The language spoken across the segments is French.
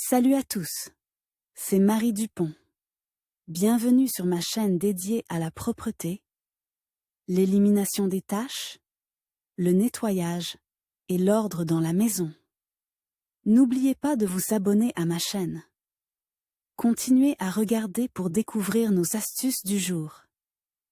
Salut à tous, c'est Marie Dupont. Bienvenue sur ma chaîne dédiée à la propreté, l'élimination des taches, le nettoyage et l'ordre dans la maison. N'oubliez pas de vous abonner à ma chaîne. Continuez à regarder pour découvrir nos astuces du jour.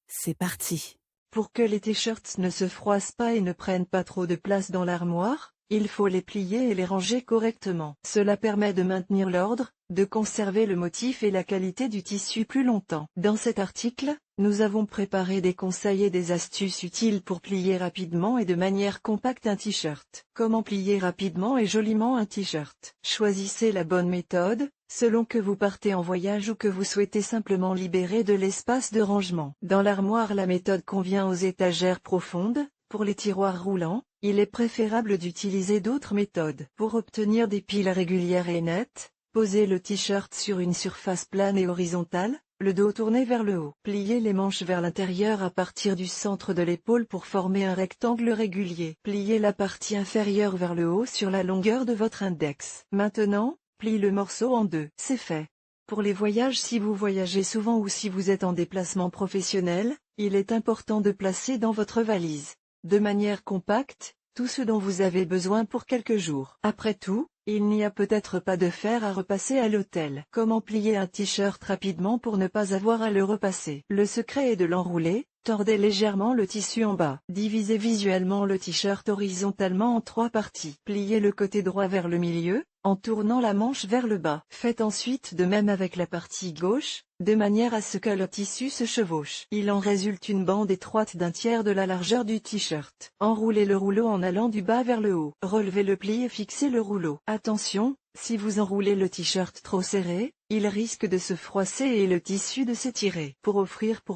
C'est parti. Pour que les t-shirts ne se froissent pas et ne prennent pas trop de place dans l'armoire, il faut les plier et les ranger correctement. Cela permet de maintenir l'ordre, de conserver le motif et la qualité du tissu plus longtemps. Dans cet article, nous avons préparé des conseils et des astuces utiles pour plier rapidement et de manière compacte un t-shirt. Comment plier rapidement et joliment un t-shirt? Choisissez la bonne méthode, selon que vous partez en voyage ou que vous souhaitez simplement libérer de l'espace de rangement. Dans l'armoire, la méthode convient aux étagères profondes. Pour les tiroirs roulants, il est préférable d'utiliser d'autres méthodes. Pour obtenir des piles régulières et nettes, posez le t-shirt sur une surface plane et horizontale, le dos tourné vers le haut. Pliez les manches vers l'intérieur à partir du centre de l'épaule pour former un rectangle régulier. Pliez la partie inférieure vers le haut sur la longueur de votre index. Maintenant, plie le morceau en deux. C'est fait. Pour les voyages, si vous voyagez souvent ou si vous êtes en déplacement professionnel, il est important de placer dans votre valise, de manière compacte, tout ce dont vous avez besoin pour quelques jours. Après tout, il n'y a peut-être pas de fer à repasser à l'hôtel. Comment plier un t-shirt rapidement pour ne pas avoir à le repasser? Le secret est de l'enrouler. Tordez légèrement le tissu en bas. Divisez visuellement le t-shirt horizontalement en 3 parties. Pliez le côté droit vers le milieu, en tournant la manche vers le bas. Faites ensuite de même avec la partie gauche, de manière à ce que le tissu se chevauche. Il en résulte une bande étroite d'un tiers de la largeur du t-shirt. Enroulez le rouleau en allant du bas vers le haut. Relevez le pli et fixez le rouleau. Attention, si vous enroulez le t-shirt trop serré, il risque de se froisser et le tissu de s'étirer. Pour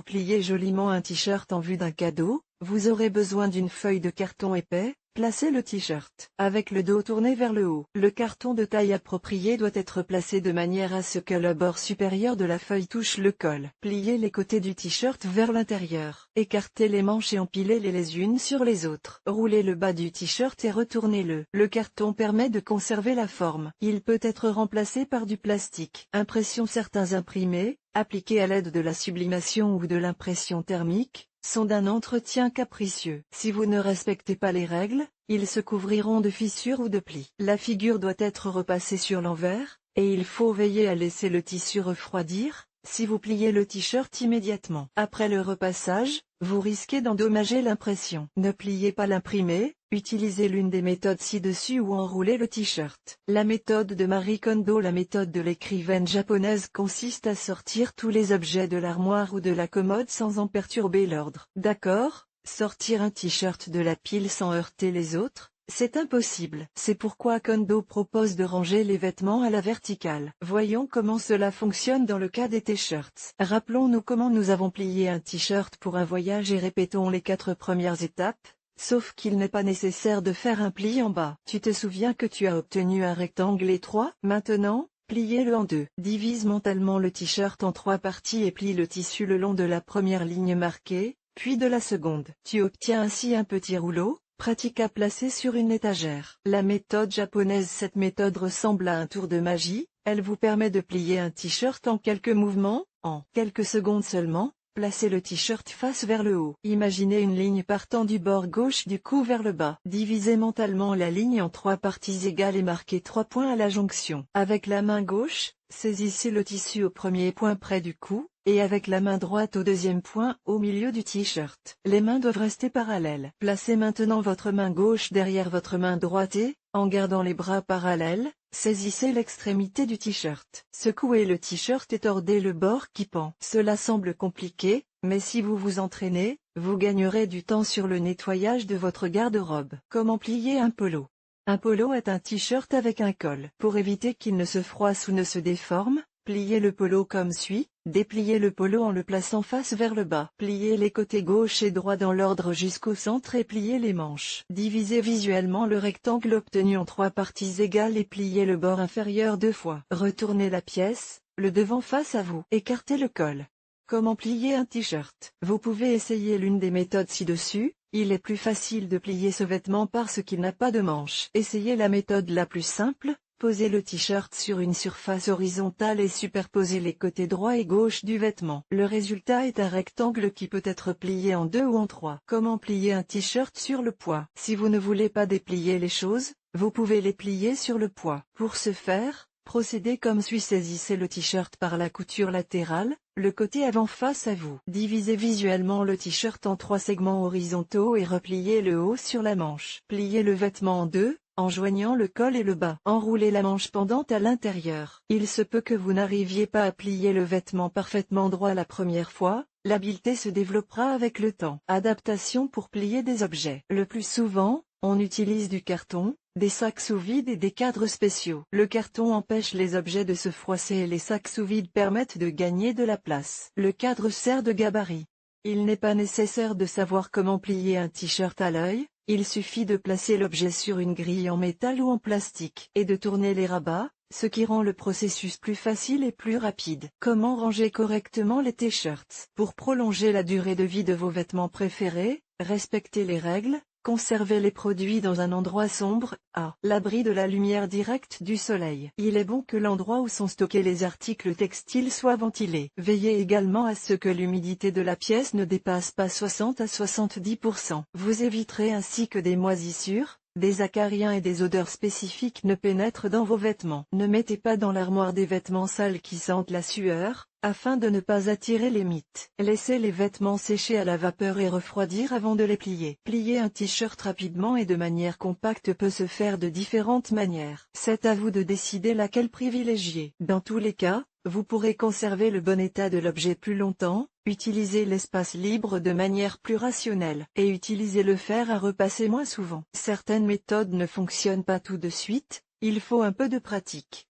plier joliment un t-shirt en vue d'un cadeau, vous aurez besoin d'une feuille de carton épais. Placez le t-shirt avec le dos tourné vers le haut. Le carton de taille appropriée doit être placé de manière à ce que le bord supérieur de la feuille touche le col. Pliez les côtés du t-shirt vers l'intérieur. Écartez les manches et empilez-les les unes sur les autres. Roulez le bas du t-shirt et retournez-le. Le carton permet de conserver la forme. Il peut être remplacé par du plastique. Impression. Certains imprimés, appliqués à l'aide de la sublimation ou de l'impression thermique, sont d'un entretien capricieux. Si vous ne respectez pas les règles, ils se couvriront de fissures ou de plis. La figure doit être repassée sur l'envers, et il faut veiller à laisser le tissu refroidir, si vous pliez le t-shirt immédiatement. Après le repassage, vous risquez d'endommager l'impression. Ne pliez pas l'imprimé, utilisez l'une des méthodes ci-dessus ou enroulez le t-shirt. La méthode de Marie Kondo. La méthode de l'écrivaine japonaise consiste à sortir tous les objets de l'armoire ou de la commode sans en perturber l'ordre. D'accord, sortir un t-shirt de la pile sans heurter les autres, c'est impossible. C'est pourquoi Kondo propose de ranger les vêtements à la verticale. Voyons comment cela fonctionne dans le cas des t-shirts. Rappelons-nous comment nous avons plié un t-shirt pour un voyage et répétons les 4 premières étapes. Sauf qu'il n'est pas nécessaire de faire un pli en bas. Tu te souviens que tu as obtenu un rectangle étroit? Maintenant, pliez-le en deux. Divise mentalement le t-shirt en 3 parties et plie le tissu le long de la première ligne marquée, puis de la seconde. Tu obtiens ainsi un petit rouleau, pratique à placer sur une étagère. La méthode japonaise. Cette méthode ressemble à un tour de magie, elle vous permet de plier un t-shirt en quelques mouvements, en quelques secondes seulement. Placez le t-shirt face vers le haut. Imaginez une ligne partant du bord gauche du cou vers le bas. Divisez mentalement la ligne en 3 parties égales et marquez 3 points à la jonction. Avec la main gauche, saisissez le tissu au premier point près du cou, et avec la main droite au deuxième point au milieu du t-shirt. Les mains doivent rester parallèles. Placez maintenant votre main gauche derrière votre main droite et, en gardant les bras parallèles, saisissez l'extrémité du t-shirt. Secouez le t-shirt et tordez le bord qui pend. Cela semble compliqué, mais si vous vous entraînez, vous gagnerez du temps sur le nettoyage de votre garde-robe. Comment plier un polo? Un polo est un t-shirt avec un col. Pour éviter qu'il ne se froisse ou ne se déforme, pliez le polo comme suit. Dépliez le polo en le plaçant face vers le bas. Pliez les côtés gauche et droit dans l'ordre jusqu'au centre et pliez les manches. Divisez visuellement le rectangle obtenu en 3 parties égales et pliez le bord inférieur 2 fois. Retournez la pièce, le devant face à vous. Écartez le col. Comment plier un t-shirt? Vous pouvez essayer l'une des méthodes ci-dessus. Il est plus facile de plier ce vêtement parce qu'il n'a pas de manches. Essayez la méthode la plus simple. Posez le t-shirt sur une surface horizontale et superposez les côtés droit et gauche du vêtement. Le résultat est un rectangle qui peut être plié en 2 ou en 3. Comment plier un t-shirt sur le poids? Si vous ne voulez pas déplier les choses, vous pouvez les plier sur le poids. Pour ce faire, procédez comme suit: saisissez le t-shirt par la couture latérale, le côté avant face à vous. Divisez visuellement le t-shirt en 3 segments horizontaux et repliez le haut sur la manche. Pliez le vêtement en 2, en joignant le col et le bas. Enroulez la manche pendante à l'intérieur. Il se peut que vous n'arriviez pas à plier le vêtement parfaitement droit la première fois, l'habileté se développera avec le temps. Adaptation pour plier des objets. Le plus souvent, on utilise du carton, des sacs sous vide et des cadres spéciaux. Le carton empêche les objets de se froisser et les sacs sous vide permettent de gagner de la place. Le cadre sert de gabarit. Il n'est pas nécessaire de savoir comment plier un t-shirt à l'œil, il suffit de placer l'objet sur une grille en métal ou en plastique et de tourner les rabats, ce qui rend le processus plus facile et plus rapide. Comment ranger correctement les t-shirts? Pour prolonger la durée de vie de vos vêtements préférés, respectez les règles. Conservez les produits dans un endroit sombre, à l'abri de la lumière directe du soleil. Il est bon que l'endroit où sont stockés les articles textiles soit ventilé. Veillez également à ce que l'humidité de la pièce ne dépasse pas 60 à 70%. Vous éviterez ainsi que des moisissures, des acariens et des odeurs spécifiques ne pénètrent dans vos vêtements. Ne mettez pas dans l'armoire des vêtements sales qui sentent la sueur, afin de ne pas attirer les mites. Laissez les vêtements sécher à la vapeur et refroidir avant de les plier. Plier un t-shirt rapidement et de manière compacte peut se faire de différentes manières. C'est à vous de décider laquelle privilégier. Dans tous les cas, vous pourrez conserver le bon état de l'objet plus longtemps, utiliser l'espace libre de manière plus rationnelle, et utiliser le fer à repasser moins souvent. Certaines méthodes ne fonctionnent pas tout de suite, il faut un peu de pratique.